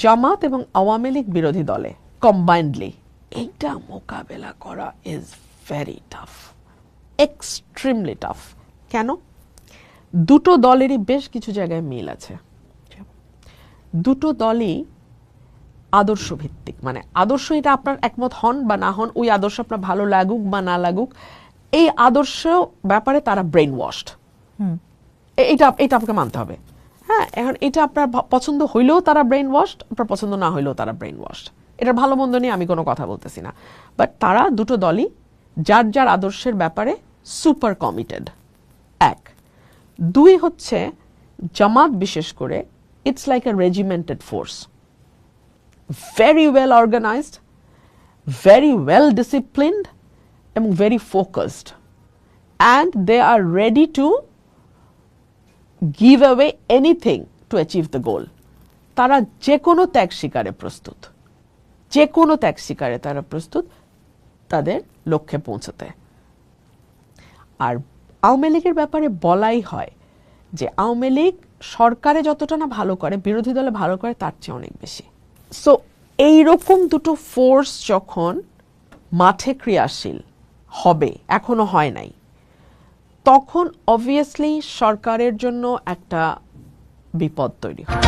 জামাত এবং আওয়ামী লীগ বিরোধী দলে কম্বাইন্ডলি এইটা মোকাবেলা করা is very tough, extremely tough. কেন? দুটো দলেরই বেশ কিছু জায়গায় মিল আছে। দুটো দলই আদর্শ ভিত্তিক, মানে আদর্শ এটা আপনার একমত হন বা না হন, ওই আদর্শ আপনার ভালো লাগুক বা না লাগুক, এই আদর্শ ব্যাপারে তারা ব্রেন ওয়াশড। এটা আপনাকে মানতে হবে। হ্যাঁ, এখন এটা আপনার পছন্দ হইলেও তারা ব্রেন ওয়াশড, আপনার পছন্দ না হইলেও তারা ব্রেন ওয়াশড। এটার ভালো মন্দ নিয়ে আমি কোনো কথা বলতেছি না, বাট তারা দুটো দলই যার যার আদর্শের ব্যাপারে সুপার কমিটেড। এক। দুই হচ্ছে জামাত বিশেষ করে it's like a regimented force, very well organized, very well disciplined, and very focused, and they are ready to give away anything to achieve the goal. তারা যে কোনো ত্যাগ স্বীকারে প্রস্তুত, যে কোনো ত্যাগ স্বীকারে তারা প্রস্তুত তাদের লক্ষ্যে পৌঁছতে। আর আওয়ামী লীগের ব্যাপারে বলাই হয় যে আওয়ামী লীগ সরকারে যতটা না ভালো করে, বিরোধী দলে ভালো করে তার চেয়ে অনেক বেশি। সো এইরকম দুটো ফোর্স যখন মাঠে ক্রিয়াশীল হবে, এখনো হয় নাই, তখন অবভিয়াসলি সরকারের জন্য একটা বিপদ তৈরি হয়।